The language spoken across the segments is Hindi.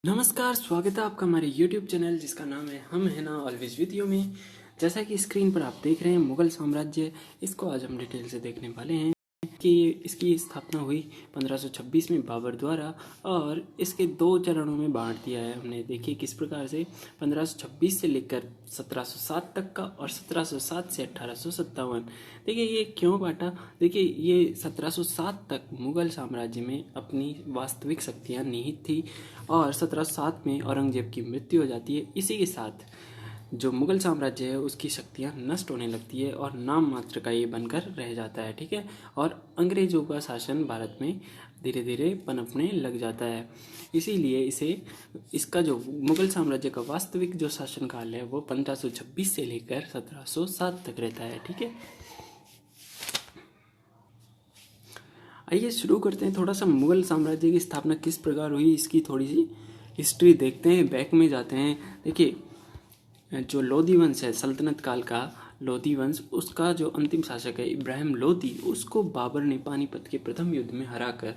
नमस्कार, स्वागत है आपका हमारे YouTube चैनल जिसका नाम है हम है ना ऑलवेज विद यू में। जैसा कि स्क्रीन पर आप देख रहे हैं मुगल साम्राज्य, इसको आज हम डिटेल से देखने वाले हैं कि इसकी स्थापना हुई 1526 में बाबर द्वारा और इसके दो चरणों में बांट दिया है हमने। देखिए किस प्रकार से 1526 से लेकर 1707 तक का और 1707 से 1857। देखिए ये क्यों बांटा। देखिए ये 1707 तक मुगल साम्राज्य में अपनी वास्तविक शक्तियाँ निहित थी और 1707 में औरंगजेब की मृत्यु हो जाती है। इसी के साथ जो मुगल साम्राज्य है उसकी शक्तियाँ नष्ट होने लगती है और नाम मात्र का ये बनकर रह जाता है, ठीक है। और अंग्रेजों का शासन भारत में धीरे धीरे पनपने लग जाता है। इसीलिए इसका जो मुगल साम्राज्य का वास्तविक जो शासनकाल है वो 1526 से लेकर 1707 तक रहता है, ठीक है। आइए शुरू करते हैं। थोड़ा सा मुगल साम्राज्य की स्थापना किस प्रकार हुई इसकी थोड़ी सी हिस्ट्री देखते हैं, बैक में जाते हैं। देखिए जो लोधी वंश है, सल्तनत काल का लोधी वंश, उसका जो अंतिम शासक है इब्राहिम लोधी, उसको बाबर ने पानीपत के प्रथम युद्ध में हराकर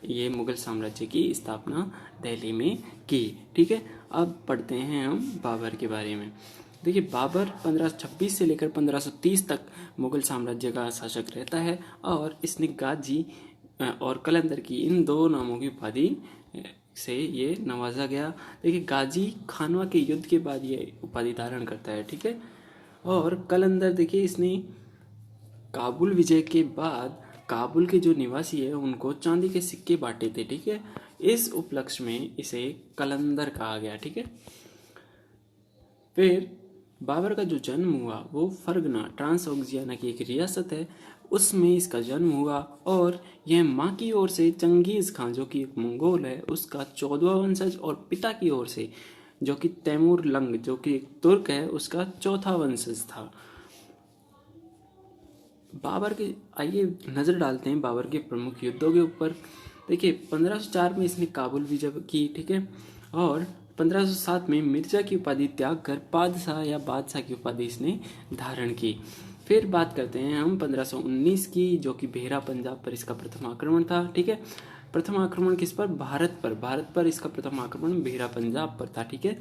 ये मुगल साम्राज्य की स्थापना दिल्ली में की, ठीक है। अब पढ़ते हैं हम बाबर के बारे में। देखिए बाबर 1526 से लेकर 1530 तक मुगल साम्राज्य का शासक रहता है और इसने गाजी और कलंदर की इन दो नामों की उपाधि से ये नवाजा गया। देखिए गाजी खानवा के युद्ध के बाद ये उपाधि धारण करता है, ठीक है। और कलंदर देखिए इसने काबुल विजय के बाद काबुल के जो निवासी है उनको चांदी के सिक्के बांटे थे, ठीक है। इस उपलक्ष्य में इसे कलंदर कहा गया, ठीक है। फिर बाबर का जो जन्म हुआ वो फरगना ट्रांसऑक्सियाना की एक रियासत है, उसमें इसका जन्म हुआ और यह माँ की ओर से चंगेज खान जो कि एक मंगोल है उसका 14वां वंशज और पिता की ओर से जो कि तैमूर लंग जो कि एक तुर्क है उसका चौथा वंशज था। बाबर के आइए नज़र डालते हैं बाबर के प्रमुख युद्धों के ऊपर। देखिए 1504 में इसने काबुल विजय की, ठीक है। और 1507 में मिर्जा की उपाधि त्याग कर पादशाह या बादशाह की उपाधि इसने धारण की। फिर बात करते हैं हम 1519 की, जो कि बेहरा पंजाब पर इसका प्रथम आक्रमण था, ठीक है। प्रथम आक्रमण किस पर? भारत पर इसका प्रथम आक्रमण बेहरा पंजाब पर था, ठीक है।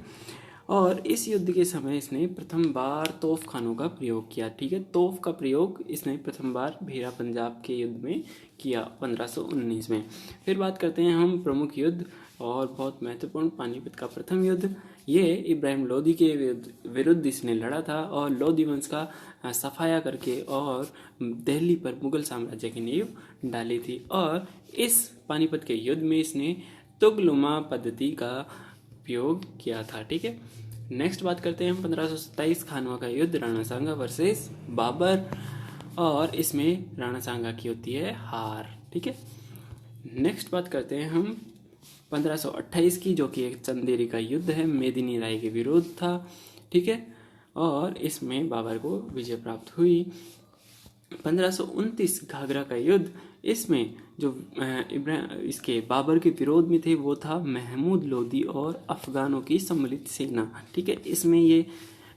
और इस युद्ध के समय इसने प्रथम बार तोफ खानों का प्रयोग किया, ठीक है। तोफ का प्रयोग इसने प्रथम बार बेहरा पंजाब के युद्ध में किया 1519 में। फिर बात करते हैं हम प्रमुख युद्ध और बहुत महत्वपूर्ण पानीपत का प्रथम युद्ध। ये इब्राहिम लोदी के विरुद्ध इसने लड़ा था और लोदी वंश का सफाया करके और दिल्ली पर मुगल साम्राज्य की नींव डाली थी। और इस पानीपत के युद्ध में इसने तुगलुमा पद्धति का उपयोग किया था, ठीक है। नेक्स्ट बात करते हैं हम 1527 खानवा का युद्ध राणा सांगा वर्सेस बाबर, और इसमें राणा सांगा की होती है हार, ठीक है। नेक्स्ट बात करते हैं हम 1528 की, जो कि एक चंदेरी का युद्ध है, मेदिनी राय के विरोध था, ठीक है। और इसमें बाबर को विजय प्राप्त हुई। 1529 घाघरा का युद्ध, इसमें जो इसके बाबर के विरोध में थे वो था महमूद लोदी और अफगानों की सम्मिलित सेना, ठीक है। इसमें ये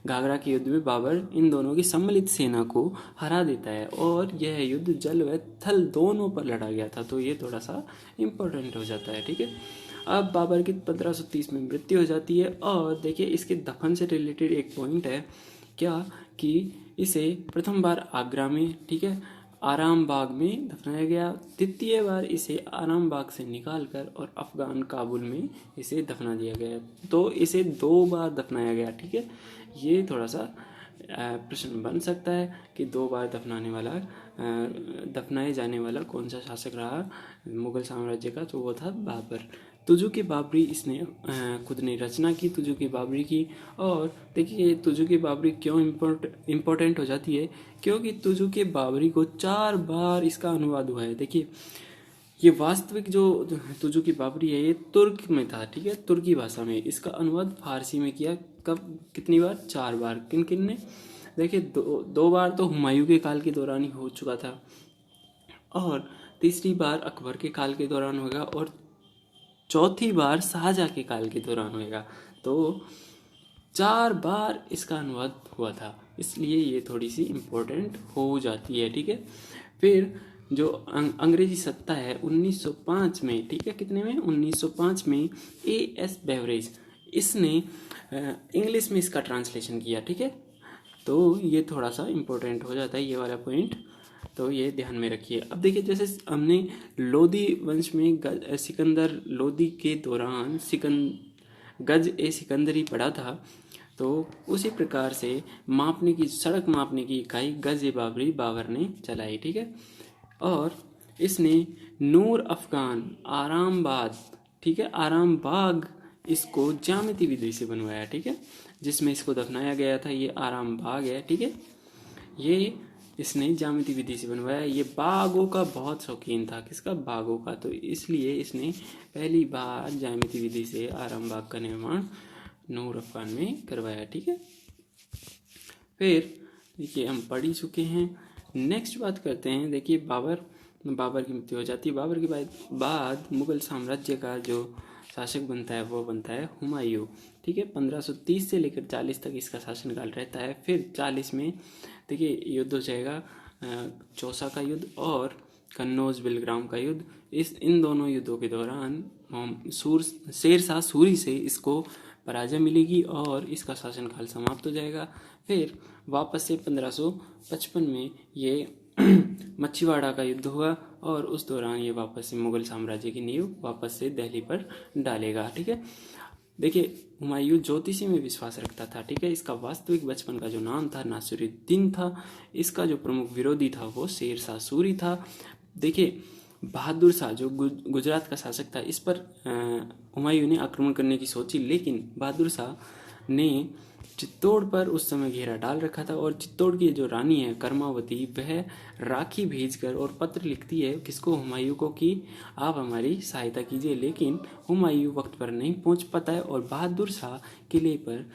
घाघरा के युद्ध में बाबर इन दोनों की सम्मिलित सेना को हरा देता है और यह युद्ध जल व थल दोनों पर लड़ा गया था, तो ये थोड़ा सा इम्पोर्टेंट हो जाता है, ठीक है। अब बाबर की 1530 में मृत्यु हो जाती है और देखिए इसके दफन से रिलेटेड एक पॉइंट है क्या कि इसे प्रथम बार आगरा में, ठीक है, आराम बाग में दफनाया गया। द्वितीय बार इसे आराम बाग से निकालकर और अफगान काबुल में इसे दफना दिया गया, तो इसे 2 बार दफनाया गया, ठीक है। ये थोड़ा सा प्रश्न बन सकता है कि 2 बार दफनाए जाने वाला कौन सा शासक रहा मुगल साम्राज्य का, तो वो था बाबर। तुजुक बाबरी इसने खुद ने रचना की, तुजुक बाबरी की। और देखिए तुजुक बाबरी क्यों इम्पोर्टेंट हो जाती है, क्योंकि तुजुक बाबरी को 4 बार इसका अनुवाद हुआ है। देखिए ये वास्तविक जो तुजुक बाबरी है ये तुर्क में था, ठीक है, तुर्की भाषा में। इसका अनुवाद फारसी में किया, कब, कितनी बार? 4 बार। किन किन ने? देखिए दो बार तो हुमायूं के काल के दौरान ही हो चुका था और तीसरी बार अकबर के काल के दौरान होगा और चौथी बार शाहजहां के काल के दौरान होगा, तो 4 बार इसका अनुवाद हुआ था, इसलिए ये थोड़ी सी इम्पोर्टेंट हो जाती है, ठीक है। फिर जो अंग्रेजी सत्ता है 1905 में, ठीक है, कितने में, 1905 में A.S. बेवरेज, इसने इंग्लिश में इसका ट्रांसलेशन किया, ठीक है। तो ये थोड़ा सा इम्पोर्टेंट हो जाता है ये वाला पॉइंट, तो ये ध्यान में रखिए। अब देखिए, जैसे हमने लोदी वंश में सिकंदर लोदी के दौरान गज ए सिकंदरी पढ़ा था, तो उसी प्रकार से सड़क मापने की इकाई गज ए बाबरी बाबर ने चलाई, ठीक है। और इसने नूर अफगान आरामबाग, ठीक है, आरामबाग, इसको ज्यामिति विधि से बनवाया, ठीक है, जिसमें इसको दफनाया गया था, ये आरामबाग है, ठीक है। ये इसने ज्यामिति विधि से बनवाया। ये बागों का बहुत शौकीन था, किसका, बागों का, तो इसलिए इसने पहली बार ज्यामिति विधि से आरामबाग का निर्माण नूर अफगान में करवाया, ठीक है। फिर देखिए हम पढ़ ही चुके हैं, नेक्स्ट बात करते हैं। देखिए बाबर की मृत्यु हो जाती है। बाबर के बाद मुगल साम्राज्य का जो शासक बनता है वो बनता है हुमायूं, ठीक है। 1530 से लेकर 40 तक इसका शासनकाल रहता है। फिर 40 में देखिए युद्ध हो जाएगा, चौसा का युद्ध और कन्नौज बिलग्राम का युद्ध। इन दोनों युद्धों के दौरान शेरशाह सूरी से इसको पराजय मिलेगी और इसका शासनकाल समाप्त हो जाएगा। फिर वापस से 1555 में ये मच्छीवाड़ा का युद्ध हुआ और उस दौरान ये वापस से मुगल साम्राज्य की नींव वापस से दिल्ली पर डालेगा, ठीक है। देखिए हुमायूं ज्योतिषी में विश्वास रखता था, ठीक है। इसका वास्तविक बचपन का जो नाम था नासिरुद्दीन था। इसका जो प्रमुख विरोधी था वो शेरशाह सूरी था। देखिए बहादुर शाह जो गुजरात का शासक था, इस पर हुमायूं ने आक्रमण करने की सोची, लेकिन बहादुर शाह ने चित्तौड़ पर उस समय घेरा डाल रखा था और चित्तौड़ की जो रानी है कर्मावती, वह राखी भेजकर और पत्र लिखती है किसको, हुमायूं को, कि आप हमारी सहायता कीजिए, लेकिन हुमायूं वक्त पर नहीं पहुंच पाता है और बहादुर शाह किले पर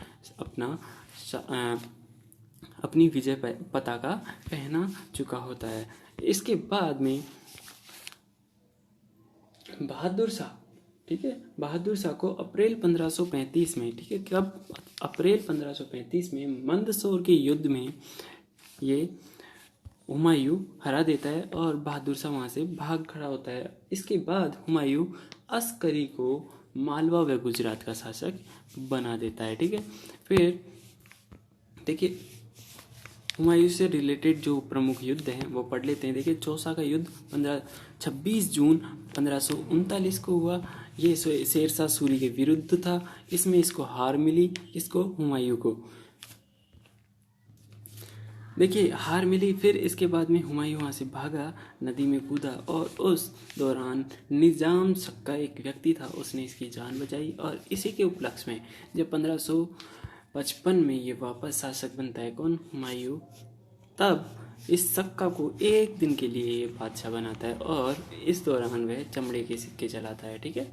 अपनी विजय पताका पहना चुका होता है। इसके बाद में बहादुर शाह, ठीक है, बहादुर शाह को अप्रैल 1535 में, ठीक है, कब, अप्रैल 1535 में मंदसौर के युद्ध में ये हुमायूं हरा देता है और बहादुर शाह वहां से भाग खड़ा होता है। इसके बाद हुमायूं अस्करी को मालवा व गुजरात का शासक बना देता है, ठीक है। फिर देखिए हुमायूं से रिलेटेड जो प्रमुख युद्ध हैं वो पढ़ लेते हैं। देखिए चौसा का युद्ध 26 जून 1539 को हुआ। ये शेरशाह सूरी के विरुद्ध था। इसमें इसको हार मिली, इसको, हुमायूं को, देखिए हार मिली। फिर इसके बाद में हुमायूं वहाँ से भागा, नदी में कूदा और उस दौरान निजाम शक का एक व्यक्ति था, उसने इसकी जान बचाई और इसी के उपलक्ष्य में जब 1555 में ये वापस शासक बनता है, कौन, हुमायूं, तब इस सक्का को एक दिन के लिए ये बादशाह बनाता है और इस दौरान वह चमड़े के सिक्के चलाता है, ठीक है।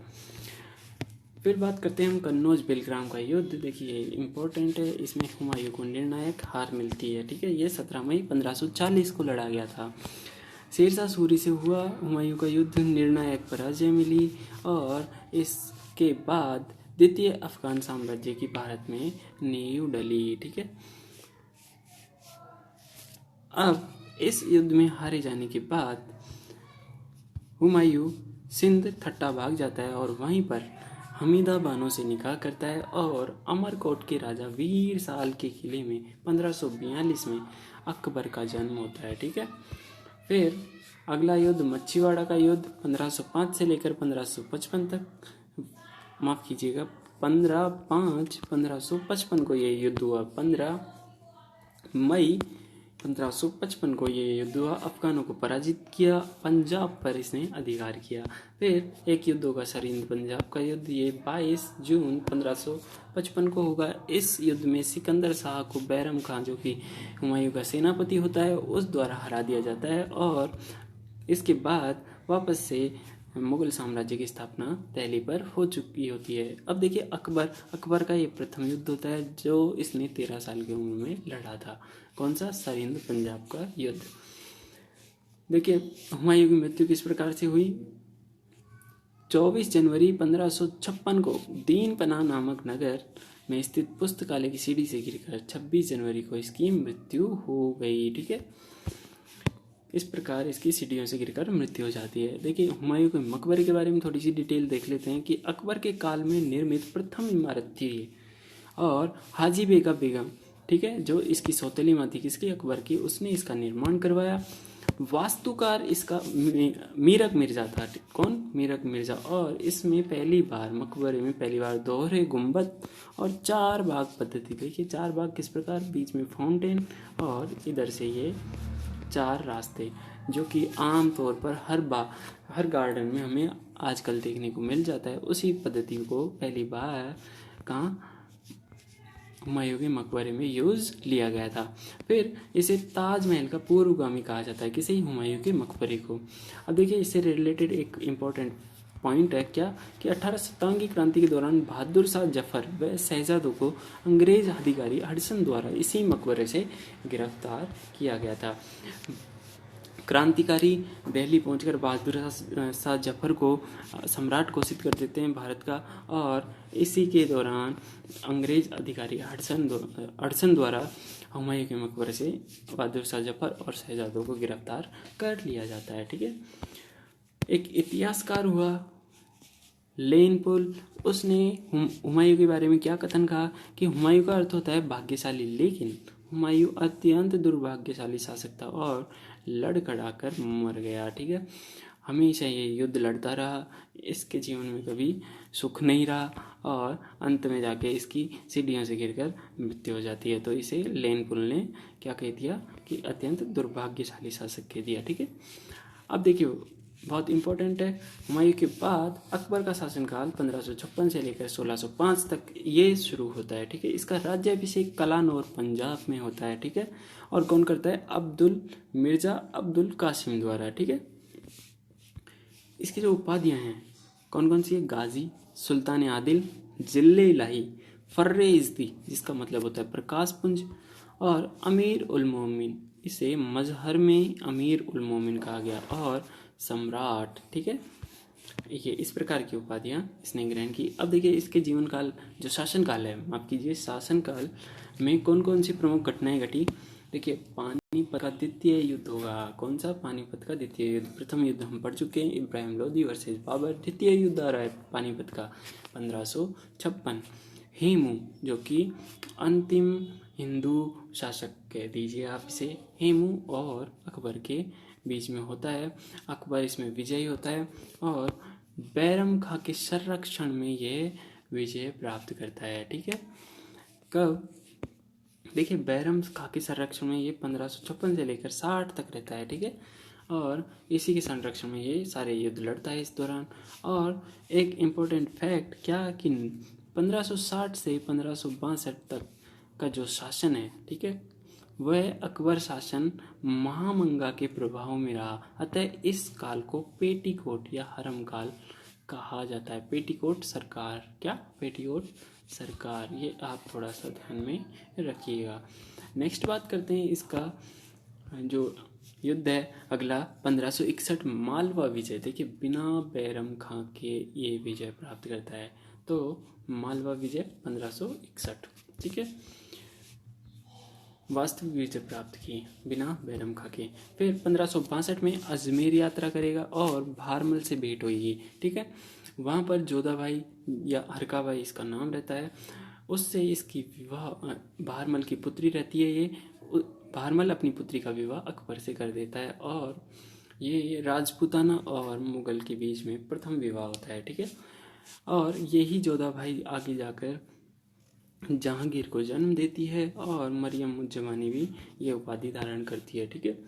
फिर बात करते हैं हम कन्नौज बिलग्राम का युद्ध। देखिए इम्पोर्टेंट है, इसमें हुमायूं को निर्णायक हार मिलती है, ठीक है। ये 17 मई 1540 को लड़ा गया था। शेरशाह सूरी से हुआ हुमायूं का युद्ध, निर्णायक पराजय मिली और इसके बाद द्वितीय अफगान साम्राज्य की भारत में नींव डली, ठीक है। अब इस युद्ध में हारे जाने के बाद हुमायूं सिंध ठट्टा भाग जाता है और वहीं पर हमीदा बानो से निकाह करता है और अमरकोट के राजा वीर साल के किले में 1542 में अकबर का जन्म होता है, ठीक है। फिर अगला युद्ध मच्छीवाड़ा का युद्ध 1505 से लेकर 1555 तक, माफ कीजिएगा 15/5/1555 को ये युद्ध हुआ। 15 मई 1555 को ये युद्ध हुआ। अफगानों को पराजित किया, पंजाब पर इसने अधिकार किया। फिर एक युद्ध होगा सरिंद पंजाब का युद्ध, ये 22 जून 1555 को होगा। इस युद्ध में सिकंदर शाह को बैरम खान, जो कि हुमायूं का सेनापति होता है, उस द्वारा हरा दिया जाता है और इसके बाद वापस से मुगल साम्राज्य की स्थापना दिल्ली पर हो चुकी होती है। अब देखिए अकबर का ये प्रथम युद्ध होता है जो इसने 13 साल की उम्र में लड़ा था। कौन सा, सरिंद पंजाब का युद्ध। देखिए हुमायूं की मृत्यु किस प्रकार से हुई। 24 जनवरी 1556 को दीन पनाह नामक नगर में स्थित पुस्तकालय की सीढ़ी से गिरकर 26 जनवरी को इसकी मृत्यु हो गई, ठीक है। इस प्रकार इसकी सीढ़ियों से गिरकर मृत्यु हो जाती है। देखिए हुमायूं के मकबरे के बारे में थोड़ी सी डिटेल देख लेते हैं कि अकबर के काल में निर्मित प्रथम इमारत थी ये। और हाजी बेगा बेगम, ठीक है, जो इसकी सौतेली माँ थी किसकी, अकबर की, उसने इसका निर्माण करवाया। वास्तुकार इसका मीरक मिर्जा था। कौन, मीरक मिर्जा। और इसमें पहली बार, मकबरे में पहली बार दोहरे गुंबद और 4 बाग पद्धति। देखिए 4 बाग किस प्रकार, बीच में फाउंटेन और इधर से ये 4 रास्ते, जो कि आम तौर पर हर गार्डन में हमें आजकल देखने को मिल जाता है। उसी पद्धति को पहली बार कहाँ, हुमायूं के मकबरे में यूज़ लिया गया था। फिर इसे ताजमहल का पूर्वगामी कहा जाता है, किसे, हुमायूं के मकबरे को। अब देखिए इससे रिलेटेड एक इम्पॉर्टेंट पॉइंट है क्या, कि 1857 की क्रांति के दौरान बहादुर शाह जफर व शहजादों को अंग्रेज अधिकारी हडसन द्वारा इसी मकबरे से गिरफ्तार किया गया था। क्रांतिकारी दिल्ली पहुंचकर बहादुर शाह जफर को सम्राट घोषित कर देते हैं भारत का। और इसी के दौरान अंग्रेज अधिकारी हडसन द्वारा हुमायूं के मकबरे से बहादुर शाह जफर और शहजादों को गिरफ्तार कर लिया जाता है। ठीक है, एक इतिहासकार हुआ लेन पुल, उसने हुमायूं के बारे में क्या कथन कहा कि हुमायूं का अर्थ होता है भाग्यशाली, लेकिन हुमायूं अत्यंत दुर्भाग्यशाली शासक था और लड़खड़ाकर मर गया। ठीक है, हमेशा ये युद्ध लड़ता रहा, इसके जीवन में कभी सुख नहीं रहा और अंत में जाके इसकी सीढ़ियों से गिरकर मृत्यु हो जाती है। तो इसे लेन पुल ने क्या कह दिया कि अत्यंत दुर्भाग्यशाली शासक कह दिया। ठीक है, अब देखिए बहुत इंपॉर्टेंट है, हुमायूं के बाद अकबर का शासनकाल 1556 से लेकर 1605 तक ये शुरू होता है। ठीक है, इसका राज्याभिषेक कलानौर पंजाब में होता है। ठीक है, और कौन करता है, मिर्जा अब्दुल कासिम द्वारा। ठीक है, इसकी जो उपाधियां हैं कौन कौन सी है, गाजी, सुल्तान आदिल, जिले इलाही, फर्रे इज़्दी, जिसका मतलब होता है प्रकाश पुंज, और अमीर उल मोमिन, इसे मजहर में अमीर उल मोमिन कहा गया, और सम्राट। ठीक है, ये इस प्रकार की उपाधियां इसने ग्रहण की। अब देखिए इसके जीवन काल, जो शासनकाल है, माफ कीजिए, शासनकाल में कौन कौन सी प्रमुख घटनाएं घटी। देखिए पानीपत का द्वितीय युद्ध होगा। कौन सा, पानीपत का द्वितीय युद्ध। प्रथम युद्ध हम पढ़ चुके हैं, इब्राहिम लोदी वर्सेस बाबर। द्वितीय युद्ध आ रहा है पानीपत का 1556। हेमू, जो कि अंतिम हिंदू शासक कह दीजिए आप इसे, हेमू और अकबर के बीच में होता है। अकबर इसमें विजयी होता है और बैरम खां के संरक्षण में ये विजय प्राप्त करता है। ठीक है, कब, देखिए बैरम खां के संरक्षण में ये 1556 से लेकर 60 तक रहता है। ठीक है, और इसी के संरक्षण में ये सारे युद्ध लड़ता है इस दौरान। और एक इम्पोर्टेंट फैक्ट क्या, कि 1560 से 1562 तक का जो शासन है, ठीक है, वह अकबर शासन महामंगा के प्रभाव में रहा। अतः इस काल को पेटीकोट या हरम काल कहा जाता है। पेटीकोट सरकार, क्या, पेटीकोट सरकार, ये आप थोड़ा सा ध्यान में रखिएगा। नेक्स्ट बात करते हैं इसका जो युद्ध है अगला, 1561 मालवा विजय। देखिए बिना बैरम खां के ये विजय प्राप्त करता है, तो मालवा विजय 1561। ठीक है, वास्तविक विजय प्राप्त की बिना बैरम खां के। फिर 1562 में अजमेर यात्रा करेगा और भारमल से भेंट होगी। ठीक है, वहाँ पर जोधा भाई या हरका भाई इसका नाम रहता है, उससे इसकी विवाह, भारमल की पुत्री रहती है ये, भारमल अपनी पुत्री का विवाह अकबर से कर देता है और ये राजपूताना और मुगल के बीच में प्रथम विवाह होता है। ठीक है, और यही जोधा भाई आगे जाकर जहांगीर को जन्म देती है और मरियम उज़ ज़मानी भी ये उपाधि धारण करती है। ठीक है,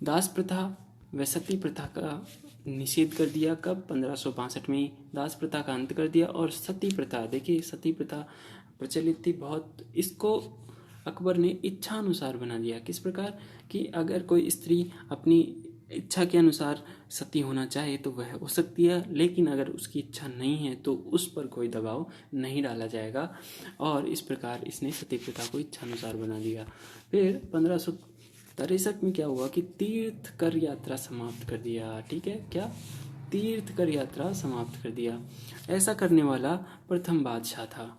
दास प्रथा व सती प्रथा का निषेध कर दिया। कब, 1562 में दास प्रथा का अंत कर दिया। और सती प्रथा, देखिए सती प्रथा प्रचलित थी बहुत, इसको अकबर ने इच्छा अनुसार बना दिया। किस प्रकार कि अगर कोई स्त्री अपनी इच्छा के अनुसार सती होना चाहे तो वह हो सकती है, लेकिन अगर उसकी इच्छा नहीं है तो उस पर कोई दबाव नहीं डाला जाएगा। और इस प्रकार इसने सती प्रथा को इच्छा अनुसार बना दिया। फिर 1563 में क्या हुआ कि तीर्थ कर यात्रा समाप्त कर दिया। ठीक है, क्या, तीर्थ कर यात्रा समाप्त कर दिया। ऐसा करने वाला प्रथम बादशाह था।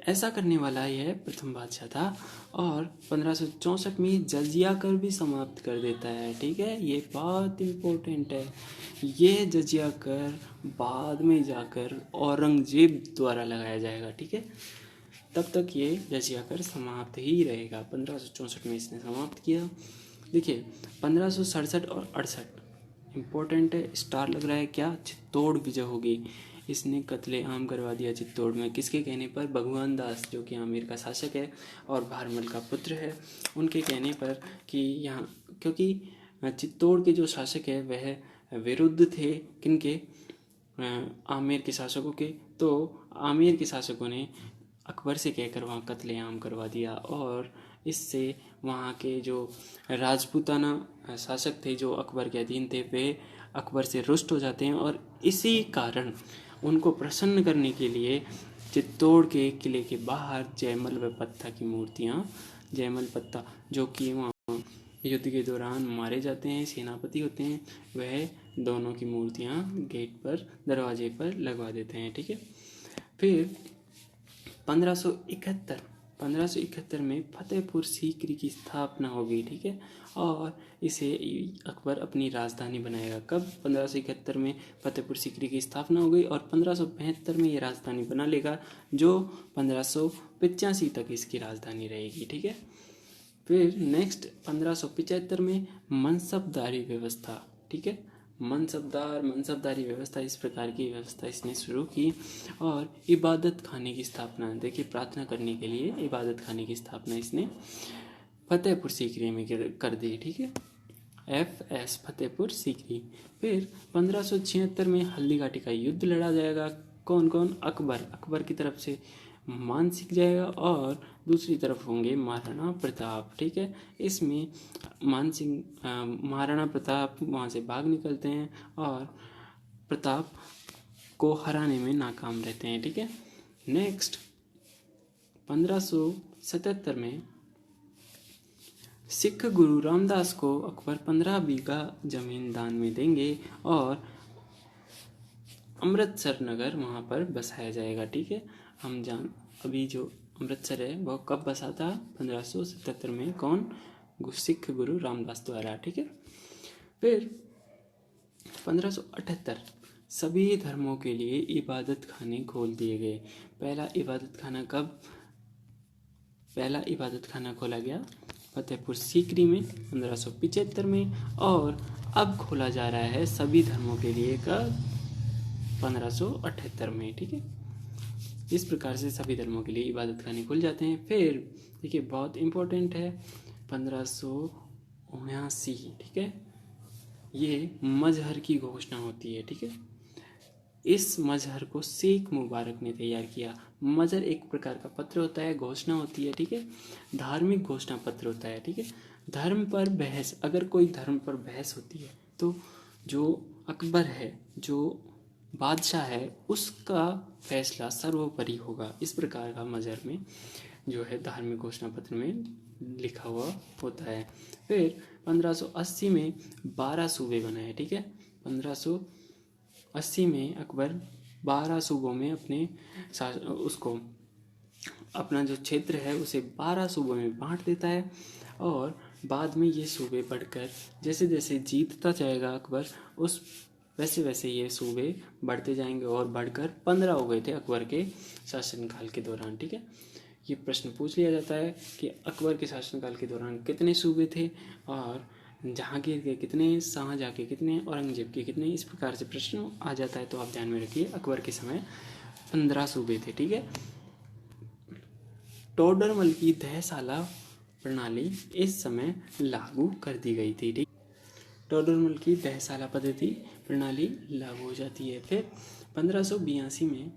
ऐसा करने वाला यह प्रथम बादशाह था और 1564 में जजिया कर भी समाप्त कर देता है। ठीक है, ये बहुत इम्पोर्टेंट है। ये जजिया कर बाद में जाकर औरंगजेब द्वारा लगाया जाएगा। ठीक है, तब तक ये जजिया कर समाप्त ही रहेगा। 1564 में इसने समाप्त किया। देखिए 1567 और 68 इम्पोर्टेंट है, स्टार लग रहा है क्या, चित्तौड़ विजय होगी। इसने कत्ले आम करवा दिया चित्तौड़ में, किसके कहने पर, भगवान दास जो कि आमेर का शासक है और भारमल का पुत्र है, उनके कहने पर कि यहाँ, क्योंकि चित्तौड़ के जो शासक है वह विरुद्ध थे किनके, आमेर के शासकों के। तो आमेर के शासकों ने अकबर से कहकर वहाँ कत्लेआम करवा दिया और इससे वहाँ के जो राजपूताना शासक थे जो अकबर के अधीन थे वे अकबर से रुष्ट हो जाते हैं और इसी कारण उनको प्रसन्न करने के लिए चित्तौड़ के किले के बाहर जयमल व पत्ता की मूर्तियाँ, जयमल पत्ता जो कि वहाँ युद्ध के दौरान मारे जाते हैं, सेनापति होते हैं, वह दोनों की मूर्तियाँ गेट पर, दरवाजे पर लगवा देते हैं। ठीक है, फिर 1571 में फतेहपुर सीकरी की स्थापना होगी। ठीक है, और इसे अकबर अपनी राजधानी बनाएगा। कब, 1571 में फतेहपुर सीकरी की स्थापना हो गई और 1575 में ये राजधानी बना लेगा, जो 1585 तक इसकी राजधानी रहेगी। ठीक है, फिर नेक्स्ट 1575 में मनसबदारी व्यवस्था। ठीक है, मनसबदारी व्यवस्था, इस प्रकार की व्यवस्था इसने शुरू की और इबादत खाने की स्थापना, देखिए प्रार्थना करने के लिए इबादत खाने की स्थापना इसने फतेहपुर सीकरी में कर दी। ठीक है, FS फतेहपुर सीकरी। फिर 1576 में हल्दीघाटी का युद्ध लड़ा जाएगा। कौन कौन, अकबर की तरफ से मानसिंह जाएगा और दूसरी तरफ होंगे महाराणा प्रताप। ठीक है, इसमें महाराणा प्रताप वहाँ से भाग निकलते हैं और प्रताप को हराने में नाकाम रहते हैं। ठीक है, नेक्स्ट 1577 में सिख गुरु रामदास को अकबर 15 बीघा जमीन दान में देंगे और अमृतसर नगर वहाँ पर बसाया जाएगा। ठीक है, अभी जो अमृतसर है वह कब बसा था, 1577 में, कौन, सिख गुरु रामदास द्वारा। ठीक है, फिर 1578 सभी धर्मों के लिए इबादत खाने खोल दिए गए। पहला इबादत खाना खोला गया फतेहपुर सीकरी में 1575 में और अब खोला जा रहा है सभी धर्मों के लिए का 1578 में। ठीक है, इस प्रकार से सभी धर्मों के लिए इबादत खाने खुल जाते हैं। फिर देखिए बहुत इम्पोर्टेंट है 1579। ठीक है, ये मजहर की घोषणा होती है। ठीक है, इस मजहर को शेख मुबारक ने तैयार किया। मजहर एक प्रकार का पत्र होता है, घोषणा होती है। ठीक है, धार्मिक घोषणा पत्र होता है। ठीक है, धर्म पर बहस, अगर कोई धर्म पर बहस होती है तो जो अकबर है, जो बादशाह है, उसका फैसला सर्वोपरि होगा। इस प्रकार का मजहर में जो है धार्मिक घोषणा पत्र में लिखा हुआ होता है। फिर 1580 में 12 सूबे बनाए। ठीक है, 1580 में अकबर 12 सूबों में अपना जो क्षेत्र है उसे 12 सूबों में बांट देता है और बाद में ये सूबे बढ़कर जैसे जैसे जीतता जाएगा अकबर, वैसे वैसे ये सूबे बढ़ते जाएंगे और बढ़कर 15 हो गए थे अकबर के शासनकाल के दौरान। ठीक है, ये प्रश्न पूछ लिया जाता है कि अकबर के शासनकाल के दौरान कितने सूबे थे और जहांगीर के कितने, शाहजहाँ के कितने, औरंगजेब के कितने, इस प्रकार से प्रश्न आ जाता है। तो आप ध्यान में रखिए अकबर के समय 15 सूबे थे। ठीक है, टोडरमल की तहसाला प्रणाली इस समय लागू कर दी गई थी। ठीक, टोडरमल की तहसाला पद्धति प्रणाली लागू हो जाती है। फिर 1582 में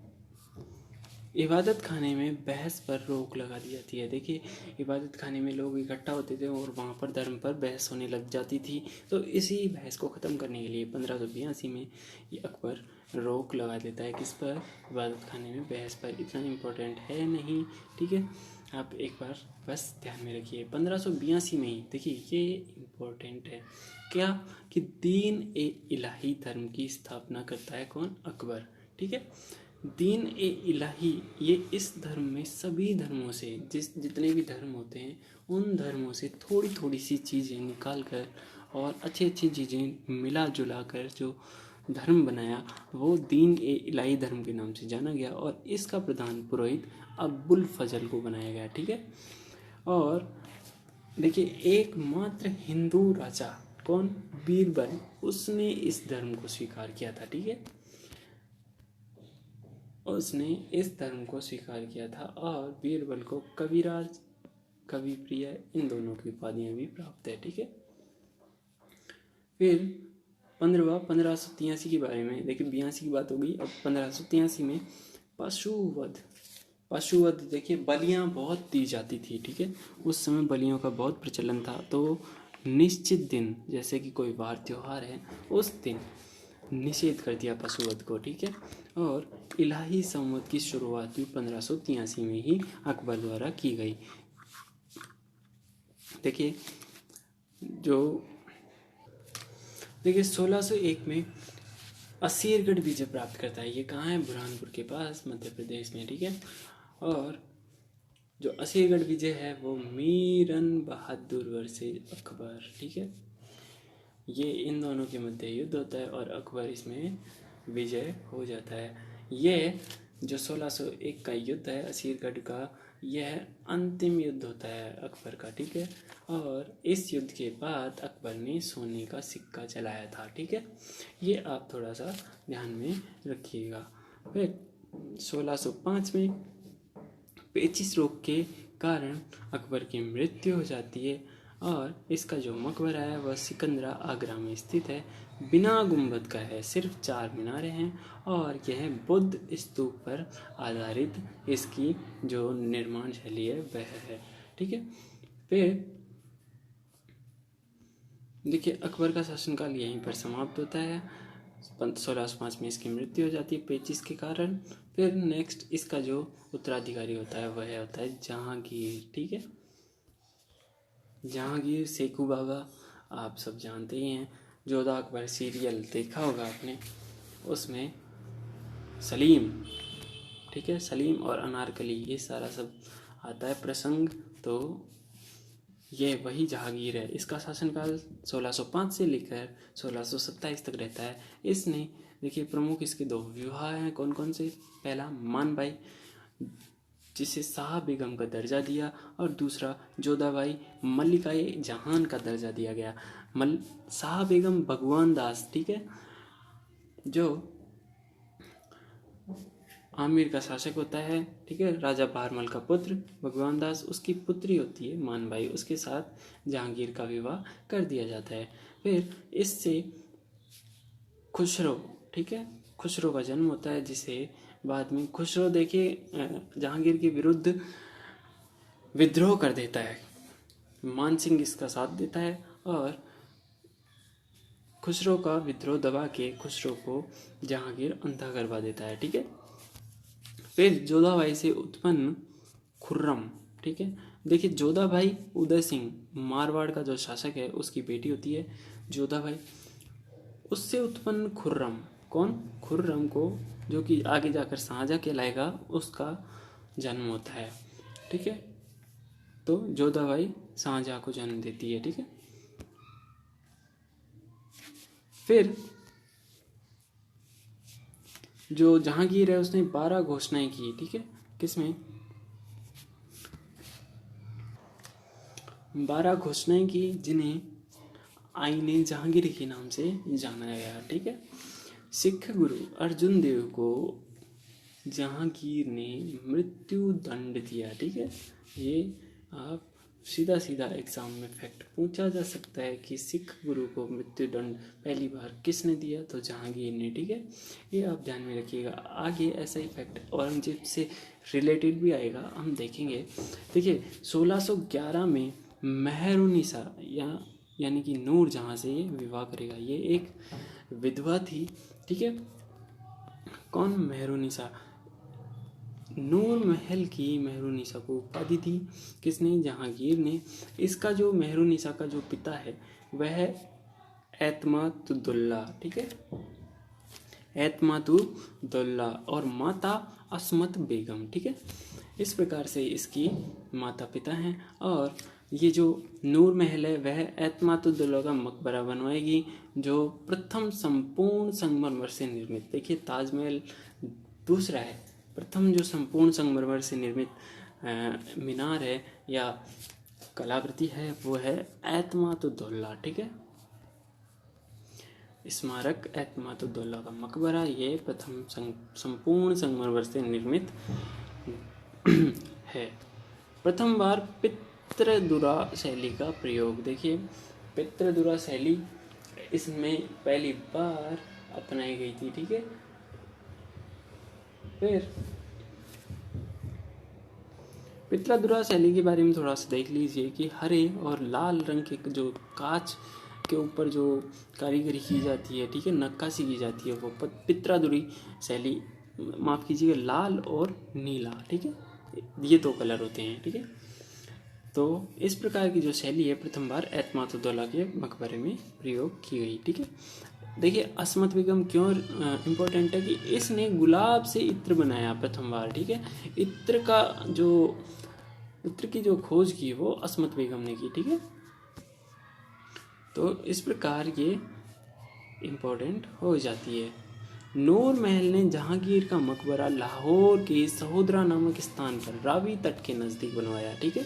इबादत खाने में बहस पर रोक लगा दी जाती है। देखिए इबादत खाने में लोग इकट्ठा होते थे और वहाँ पर धर्म पर बहस होने लग जाती थी, तो इसी बहस को ख़त्म करने के लिए 1582 में ये अकबर रोक लगा देता है। किस पर, इबादत खाने में बहस पर। इतना इम्पोर्टेंट है नहीं। ठीक है, आप एक बार बस ध्यान में रखिए। 1582 में ही देखिए ये इम्पोर्टेंट है क्या, कि दीन ए इलाही धर्म की स्थापना करता है कौन, अकबर। ठीक है, दीन ए इलाही, ये इस धर्म में सभी धर्मों से जितने भी धर्म होते हैं उन धर्मों से थोड़ी थोड़ी सी चीज़ें निकाल कर और अच्छी अच्छी चीज़ें मिला जुला कर जो धर्म बनाया वो दीन ए इलाही धर्म के नाम से जाना गया और इसका प्रधान पुरोहित अबुल फजल को बनाया गया। ठीक है। और देखिए एकमात्र हिंदू राजा कौन, बीरबल, उसने इस धर्म को स्वीकार किया था। ठीक है, उसने इस धर्म को स्वीकार किया था और बीरबल को कविराज, कविप्रिय, इन दोनों की उपाधियां भी प्राप्त है। ठीक है। फिर 1583 के बारे में देखिए, 82 की बात हो गई, अब 1583 में पशुवध देखिए बलियां बहुत दी जाती थी। ठीक है, उस समय बलियों का बहुत प्रचलन था। तो निश्चित दिन जैसे कि कोई वार त्योहार है उस दिन निषेध कर दिया पशुवध को। ठीक है, और इलाही संवत की शुरुआत भी 1583 में ही अकबर द्वारा की गई। देखिए 1601 में असीरगढ़ विजय प्राप्त करता है। ये कहाँ है, बुरहानपुर के पास, मध्य प्रदेश में। ठीक है, और जो असीरगढ़ विजय है वो मीरन बहादुर वर्सेस अकबर। ठीक है, ये इन दोनों के मध्य युद्ध होता है और अकबर इसमें विजय हो जाता है। ये जो 1601 का युद्ध है असीरगढ़ का, यह अंतिम युद्ध होता है अकबर का। ठीक है, और इस युद्ध के बाद अकबर ने सोने का सिक्का चलाया था। ठीक है, ये आप थोड़ा सा ध्यान में रखिएगा। फिर 1605 में पेचिश रोग के कारण अकबर की मृत्यु हो जाती है और इसका जो मकबरा है वह सिकंदरा आगरा में स्थित है। बिना गुंबद का है, सिर्फ 4 मीनारें हैं और यह बुद्ध स्तूप पर आधारित इसकी जो निर्माण शैली है वह है। ठीक है, फिर देखिए अकबर का शासनकाल यहीं पर समाप्त होता है। 1605 में इसकी मृत्यु हो जाती है पेचिश के कारण। फिर नेक्स्ट इसका जो उत्तराधिकारी होता है वह होता है जहांगीर। ठीक है, जहांगीर सेखू बाबा आप सब जानते ही हैं। जोधा अकबर सीरियल देखा होगा आपने, उसमें सलीम, ठीक है, सलीम और अनारकली ये सारा सब आता है प्रसंग। तो ये वही जहांगीर है। इसका शासनकाल 1605 से लेकर 1627 तक रहता है। इसने देखिए प्रमुख इसके 2 विवाह हैं, कौन कौन से, पहला मानबाई जिसे शाह बेगम का दर्जा दिया और दूसरा जोधाबाई मल्लिकाए जहान का दर्जा दिया गया। शाह बेगम भगवान दास, ठीक है, जो आमिर का शासक होता है। ठीक है, राजा भारमल का पुत्र भगवान दास, उसकी पुत्री होती है मानबाई, उसके साथ जहांगीर का विवाह कर दिया जाता है। फिर इससे खुसरो, ठीक है, खुसरो का जन्म होता है, जिसे बाद में खुसरो देखिए जहांगीर के विरुद्ध विद्रोह कर देता है। मानसिंह इसका साथ देता है और खुसरो का विद्रोह दबा के खुसरो को जहांगीर अंधा करवा देता है। ठीक है, फिर जोधाबाई से उत्पन्न खुर्रम, ठीक है, देखिए जोधाबाई उदय सिंह मारवाड़ का जो शासक है उसकी बेटी होती है जोधाबाई। उससे उत्पन्न खुर्रम, कौन, खुर्रम को जो कि आगे जाकर शाहजहां कहलाएगा, उसका जन्म होता है। ठीक है, तो जोधाबाई शाहजहां को जन्म देती है। ठीक है, फिर जो जहांगीर है उसने 12 घोषणाएं की। ठीक है, किसमें 12 घोषणाएं की, जिन्हें आईने जहांगीर के नाम से जाना गया। ठीक है, सिख गुरु अर्जुन देव को जहांगीर ने मृत्यु दंड दिया। ठीक है, ये आप सीधा सीधा एग्जाम में फैक्ट पूछा जा सकता है कि सिख गुरु को मृत्यु दंड पहली बार किसने दिया, तो जहांगीर ने। ठीक है, ये आप ध्यान में रखिएगा। आगे ऐसा ही फैक्ट औरंगजेब से रिलेटेड भी आएगा, हम देखेंगे। देखिए 1611 में मेहरुनिसा यानी कि नूर जहाँ से ये विवाह करेगा, ये एक विधवा थी। ठीक है, कौन, मेहरुनिसा, नूर महल की मेहरुनिसा को उपाधि दी किसने, जहांगीर ने। इसका जो मेहरुनिसा का जो पिता है वह एतमादुल्ला, ठीक है, एतमातुद्दौला और माता असमत बेगम। ठीक है, इस प्रकार से इसकी माता पिता हैं। और ये जो नूर महल है वह एतमातुद्दौला का मकबरा बनवाएगी, जो प्रथम संपूर्ण संगमरमर से निर्मित। देखिए ताजमहल दूसरा है, प्रथम जो संपूर्ण संगमरमर से निर्मित मीनार है या कलाकृति है वो है एतमातुद्दौला। ठीक है, स्मारक एतमातुद्दौला का मकबरा ये प्रथम संपूर्ण संगमरमर से निर्मित है। प्रथम बार पितृदुरा शैली का प्रयोग। देखिए पितृदुरा शैली इसमें पहली बार अपनाई गई थी। ठीक है, फिर पितृदुरा शैली के बारे में थोड़ा सा देख लीजिए कि हरे और लाल रंग के जो कांच के ऊपर जो कारीगरी की जाती है, ठीक है, नक्काशी की जाती है, वो पितृदुरी शैली, माफ़ कीजिएगा, लाल और नीला। ठीक है, ये दो कलर होते हैं। ठीक है, तो इस प्रकार की जो शैली है प्रथम बार एतमातुद्दौला के मकबरे में प्रयोग की गई। ठीक है, देखिए असमत बेगम क्यों इम्पोर्टेंट है कि इसने गुलाब से इत्र बनाया प्रथम बार। ठीक है, इत्र की जो खोज की वो असमत बेगम ने की। ठीक है, तो इस प्रकार ये इम्पोर्टेंट हो जाती है। नूर महल ने जहांगीर का मकबरा लाहौर के सहोदरा नामक स्थान पर रावी तट के नज़दीक बनवाया। ठीक है,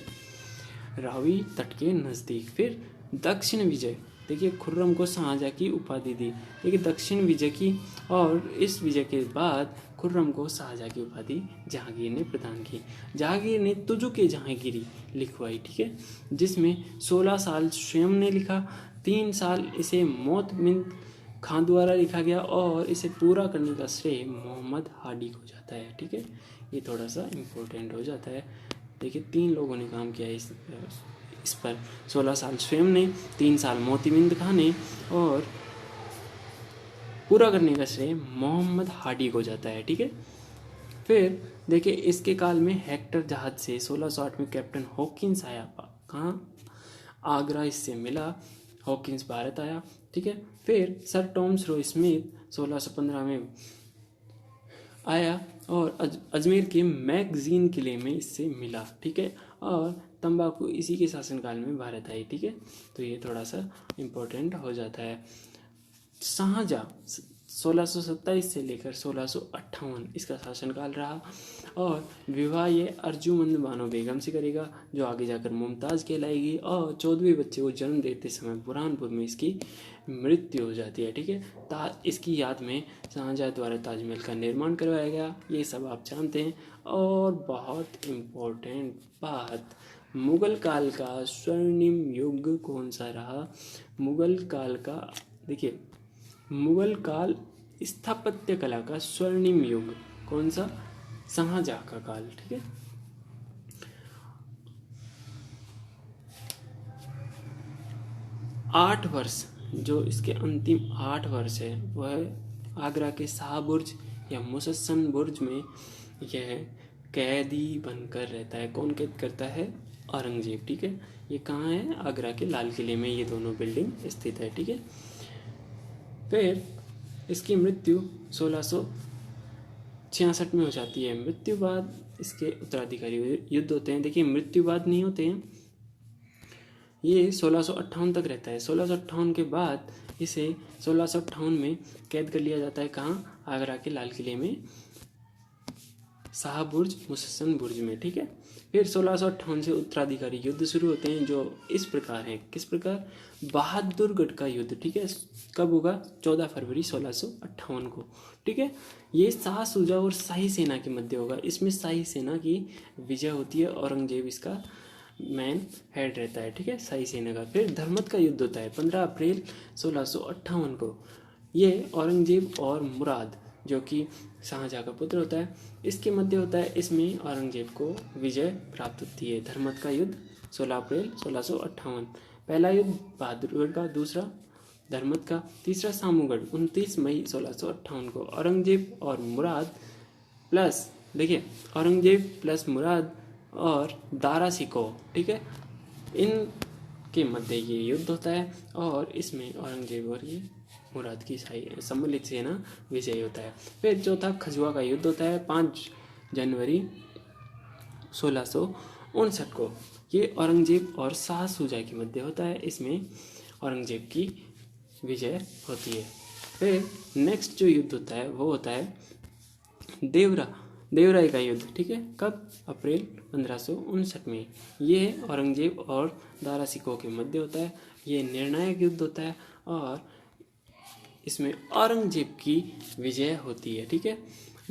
रावी तट के नज़दीक। फिर दक्षिण विजय, देखिए खुर्रम को शाहजहाँ की उपाधि दी। देखिए दक्षिण विजय की, और इस विजय के बाद खुर्रम को शाहजहाँ की उपाधि जहांगीर ने प्रदान की। जहांगीर ने तुजुके जहांगीरी लिखवाई। ठीक है, जिसमें 16 साल स्वयं ने लिखा, 3 साल इसे मोतमिंद खां द्वारा लिखा गया, और इसे पूरा करने का श्रेय मोहम्मद हाडी को जाता है। ठीक है, ये थोड़ा सा इम्पोर्टेंट हो जाता है। देखिए 3 लोगों ने काम किया इस पर, 16 साल स्वयं ने, 3 साल मोतीबिंद खां ने, और पूरा करने का श्रेय मोहम्मद हाडी को जाता है। ठीक है, फिर देखिए इसके काल में हेक्टर जहाज से 1608 में कैप्टन हॉकिंस आया। कहाँ? आगरा इससे मिला, हॉकिंस भारत आया। ठीक है, फिर सर टॉमस रो स्मिथ 1615 में आया और अजमेर के मैगजीन किले में इससे मिला। ठीक है, और तंबाकू इसी के शासनकाल में भारत आई। ठीक है, तो ये थोड़ा सा इम्पोर्टेंट हो जाता है। शाहजहाँ 1627 से लेकर 1658 इसका शासनकाल रहा, और विवाह ये अर्जुमंद बानो बेगम से करेगा, जो आगे जाकर मुमताज़ कहलाएगी, और 14वें बच्चे को जन्म देते समय बुरहानपुर में इसकी मृत्यु हो जाती है। ठीक है, इसकी याद में शाहजहाँ द्वारा ताजमहल का निर्माण करवाया गया। ये सब आप जानते हैं। और बहुत इम्पोर्टेंट बात, मुगल काल का स्वर्णिम युग कौन सा रहा? मुगल काल का, देखिए मुगल काल स्थापत्य कला का स्वर्णिम युग कौन सा? शाहजहाँ का काल। ठीक है, आठ वर्ष, जो इसके अंतिम 8 वर्ष है वह आगरा के शाह बुर्ज या मुसस्सन बुर्ज में यह कैदी बनकर रहता है। कौन कैद करता है? औरंगजेब। ठीक है, ये कहाँ है? आगरा के लाल किले में ये दोनों बिल्डिंग स्थित है। ठीक है, फिर इसकी मृत्यु 1666 में हो जाती है। मृत्यु बाद इसके उत्तराधिकारी युद्ध होते हैं। देखिए मृत्यु बाद नहीं होते हैं, ये 1658 तक रहता है। 1658 के बाद इसे 1658 में कैद कर लिया जाता है। कहाँ? आगरा के लाल किले में, शाह बुर्ज, मुसस्सन बुर्ज में। ठीक है, फिर 1658 से उत्तराधिकारी युद्ध शुरू होते हैं, जो इस प्रकार हैं। किस प्रकार? बहादुरगढ़ का युद्ध। ठीक है, कब होगा? 14 फरवरी 1658 को। ठीक है, ये शाह शुजा और शाही सेना के मध्य होगा। इसमें शाही सेना की विजय होती है, औरंगजेब इसका मैन हेड रहता है। ठीक है, शाही सेना का। फिर धर्मत का युद्ध होता है 15 अप्रैल 1658 को। ये औरंगजेब और मुराद, जो कि शाहजहाँ का पुत्र होता है, इसके मध्य होता है। इसमें औरंगजेब को विजय प्राप्त होती है। धर्मत का युद्ध 16 अप्रैल 1658। पहला युद्ध बहादुरगढ़ का, दूसरा धर्मत का, तीसरा सामूगढ़ 29 मई 1658 को। औरंगजेब और मुराद प्लस, देखिए औरंगजेब प्लस मुराद और दारा सिकोह, ठीक है, इन के मध्य ये युद्ध होता है, और इसमें औरंगजेब और ये मुराद की सम्मिलित सेना विजयी होता है। फिर चौथा खजुआ का युद्ध होता है 5 जनवरी 1659 को। ये औरंगजेब और शाह शुजा के मध्य होता है। इसमें औरंगजेब की विजय होती है। फिर नेक्स्ट जो युद्ध होता है वो होता है देवराय का युद्ध, ठीक है। कब? अप्रैल 1559 में। ये औरंगजेब और दारा सिकोह के मध्य होता है। ये निर्णायक युद्ध होता है और इसमें औरंगजेब की विजय होती है, ठीक है।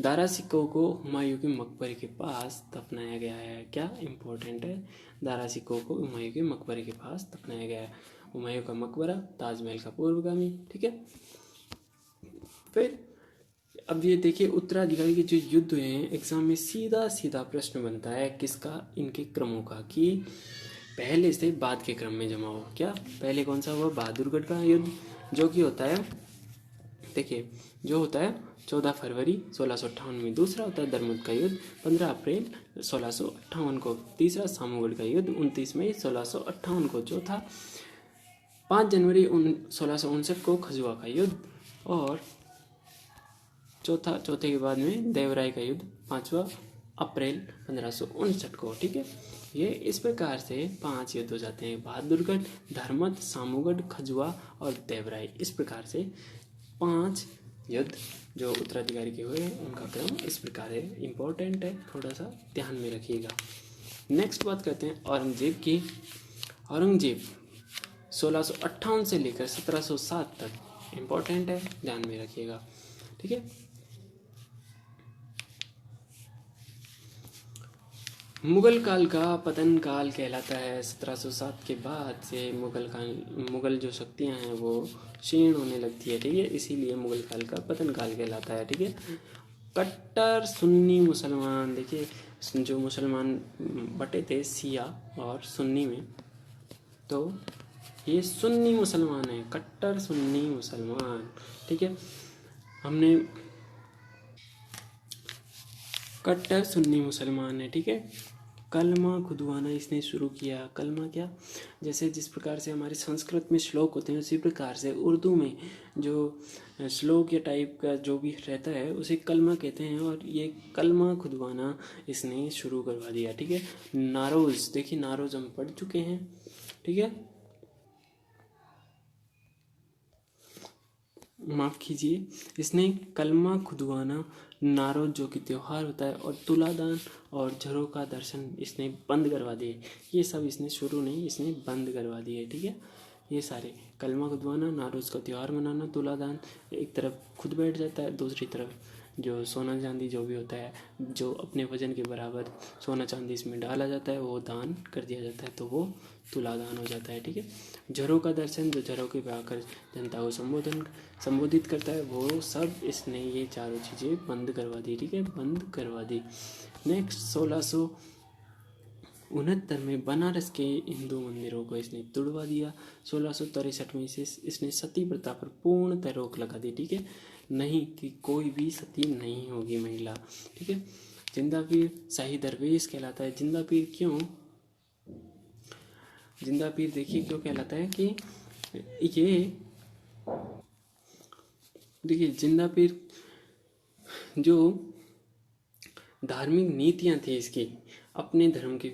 दारा सिकोह को हुमायूं के मकबरे के पास दफनाया गया है। क्या इंपॉर्टेंट है? दारा सिकोह को हुमायूं के मकबरे के पास दफनाया गया है। हुमायूं का मकबरा ताजमहल का पूर्वगामी, ठीक है। फिर अब ये देखिए उत्तराधिकारी के जो युद्ध हुए हैं, एग्जाम में सीधा प्रश्न बनता है किसका? इनके क्रमों का, कि पहले से बाद के क्रम में जमा हो। क्या पहले कौन सा हुआ? बहादुरगढ़ का युद्ध, जो कि होता है, देखिए, जो होता है 14 फरवरी 1658 में। दूसरा होता है दरमुद का युद्ध 15 अप्रैल 1658 को। तीसरा सामूगढ़ का युद्ध 29 मई 1658 को। चौथा 5 जनवरी 1659 को खजुआ का युद्ध। और चौथे के बाद में देवराय का युद्ध 5 अप्रैल 1559 को, ठीक है। ये इस प्रकार से 5 युद्ध हो जाते हैं: बहादुरगढ़, धर्मद, सामूगढ़, खजुआ और देवराय। इस प्रकार से 5 युद्ध जो उत्तराधिकारी के हुए हैं उनका क्रम इस प्रकार है। इम्पोर्टेंट है, थोड़ा सा ध्यान में रखिएगा। नेक्स्ट बात करते हैं औरंगजेब की। औरंगजेब 1658 से लेकर 1707 तक इम्पोर्टेंट है, ध्यान में रखिएगा, ठीक है। मुगल काल का पतन काल कहलाता है। 1707 के बाद से मुगल जो शक्तियां हैं वो क्षीण होने लगती है, ठीक है। इसीलिए मुगल काल का पतन काल कहलाता है, ठीक है। कट्टर सुन्नी मुसलमान, देखिए जो मुसलमान बटे थे शिया और सुन्नी में, तो ये सुन्नी मुसलमान है, कट्टर सुन्नी मुसलमान, ठीक है। हमने कट्टर सुन्नी मुसलमान है, ठीक है। कलमा खुदवाना इसने शुरू किया। कलमा क्या? जैसे जिस प्रकार से हमारे संस्कृत में श्लोक होते हैं उसी प्रकार से उर्दू में जो श्लोक या टाइप का जो भी रहता है उसे कलमा कहते हैं। और ये कलमा खुदवाना इसने शुरू करवा दिया, ठीक है। नारोज, देखिए नारोज हम पढ़ चुके हैं, ठीक है। माफ़ कीजिए, इसने कलमा खुदवाना, नारोज जो कि त्यौहार होता है, और तुलादान और झरों का दर्शन इसने बंद करवा दिए। ये सब इसने शुरू नहीं, इसने बंद करवा दिए, ठीक है। ये सारे कलमा खुदवाना, नारोज का त्यौहार मनाना, तुलादान, एक तरफ खुद बैठ जाता है, दूसरी तरफ जो सोना चांदी जो भी होता है, जो अपने वजन के बराबर सोना चांदी इसमें डाला जाता है वो दान कर दिया जाता है, तो वो तुलादान हो जाता है, ठीक है। झरों का दर्शन, जो झरों के पे आकर जनता को संबोधित करता है, वो सब इसने ये चारों चीज़ें बंद करवा दी, ठीक है, बंद करवा दी। नेक्स्ट 1669 में बनारस के हिंदू मंदिरों को इसने तुड़वा दिया। 1663 में इसने सती प्रथा पर पूर्णतः रोक लगा दी, ठीक है। नहीं कि कोई भी सती नहीं होगी महिला, ठीक है। जिंदा पीर शाही दरवेश कहलाता है। जिंदा पीर क्यों? जिंदा पीर देखिए क्यों कहलाता है कि ये देखिए जिंदा पीर जो धार्मिक नीतियां थी इसकी, अपने धर्म के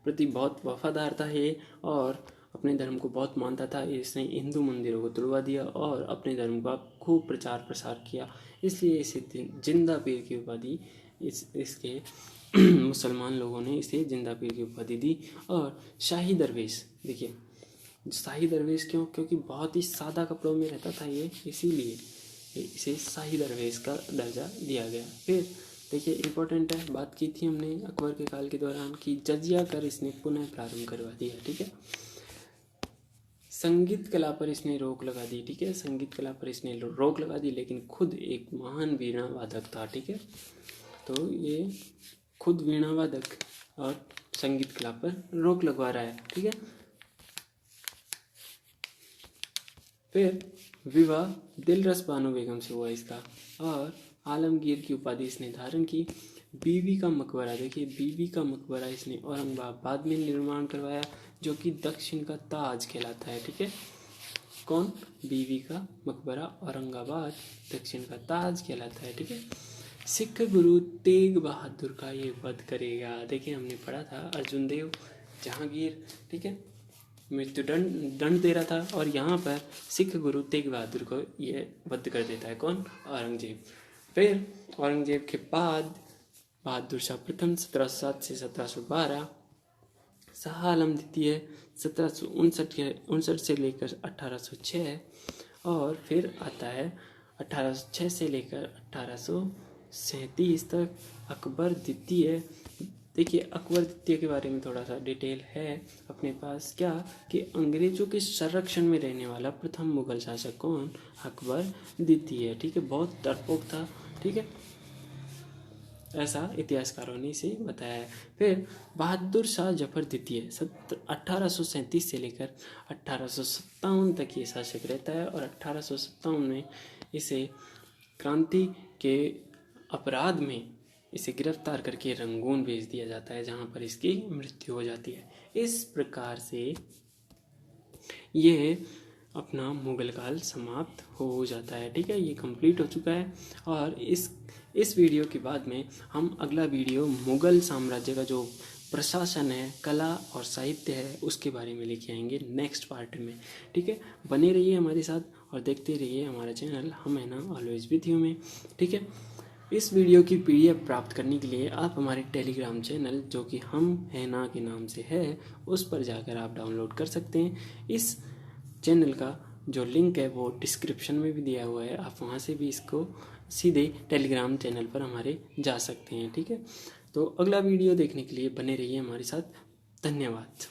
प्रति बहुत वफादार था ये और अपने धर्म को बहुत मानता था। इसने हिंदू मंदिरों को तुड़वा दिया और अपने धर्म का खूब प्रचार प्रसार किया, इसलिए इसे जिंदा पीर की उपाधि इसके मुसलमान लोगों ने इसे जिंदा पीर की उपाधि दी। और शाही दरवेश, देखिए शाही दरवेश क्यों? क्योंकि बहुत ही सादा कपड़ों में रहता था ये, इसीलिए इसे शाही दरवेश का दर्जा दिया गया। फिर देखिए इंपॉर्टेंट है, बात की थी हमने अकबर के काल के दौरान कि जजिया कर इसने पुनः प्रारंभ करवा दिया, ठीक है। संगीत कला पर इसने रोक लगा दी, ठीक है। संगीत कला पर इसने रोक लगा दी, लेकिन खुद एक महान वीणा वादक था, ठीक है। तो ये खुद वीणा वादक और संगीत कला पर रोक लगवा रहा है, ठीक है। फिर विवाह दिलरस बानो बेगम से हुआ इसका, और आलमगीर की उपाधि इसने धारण की। बीबी का मकबरा, देखिए बीबी का मकबरा इसने औरंगाबाद में निर्माण करवाया, जो कि दक्षिण का ताज कहलाता है, ठीक है। कौन? बीवी का मकबरा औरंगाबाद दक्षिण का ताज कहलाता है। ठीक है, सिख गुरु तेग बहादुर का ये वध करेगा। देखिए हमने पढ़ा था अर्जुन देव जहांगीर, ठीक है, मृत्यु दंड दे रहा था और यहाँ पर सिख गुरु तेग बहादुर को ये वध कर देता है। कौन? औरंगजेब। फिर औरंगजेब के बाद बहादुर शाह प्रथम 1707 से 1712, शाह आलम द्वितीय 1759 से लेकर 1806 और फिर आता है 1806 से लेकर 1837 तक अकबर द्वितीय। देखिए अकबर द्वितीय के बारे में थोड़ा सा डिटेल है अपने पास, क्या कि अंग्रेजों के संरक्षण में रहने वाला प्रथम मुगल शासक कौन? अकबर द्वितीय। ठीक है, बहुत डरपोक था। ठीक है, ऐसा इतिहासकारों ने इसे बताया है। फिर बहादुर शाह जफर द्वितीय 1837 से लेकर 1857 तक ये शासक रहता है और 1857 में इसे क्रांति के अपराध में इसे गिरफ्तार करके रंगून भेज दिया जाता है, जहाँ पर इसकी मृत्यु हो जाती है। इस प्रकार से ये अपना मुगल काल समाप्त हो जाता है। ठीक है, ये कंप्लीट हो चुका है और इस वीडियो के बाद में हम अगला वीडियो मुगल साम्राज्य का जो प्रशासन है, कला और साहित्य है, उसके बारे में लेके आएंगे नेक्स्ट पार्ट में। ठीक है, बने रहिए हमारे साथ और देखते रहिए हमारा चैनल हम है ना ऑलवेज विथ यू में। ठीक है, इस वीडियो की PDF प्राप्त करने के लिए आप हमारे टेलीग्राम चैनल जो कि हम है ना के नाम से है, उस पर जाकर आप डाउनलोड कर सकते हैं। इस चैनल का जो लिंक है वो डिस्क्रिप्शन में भी दिया हुआ है, आप वहाँ से भी इसको सीधे टेलीग्राम चैनल पर हमारे जा सकते हैं। ठीक है, तो अगला वीडियो देखने के लिए बने रहिए हमारे साथ। धन्यवाद।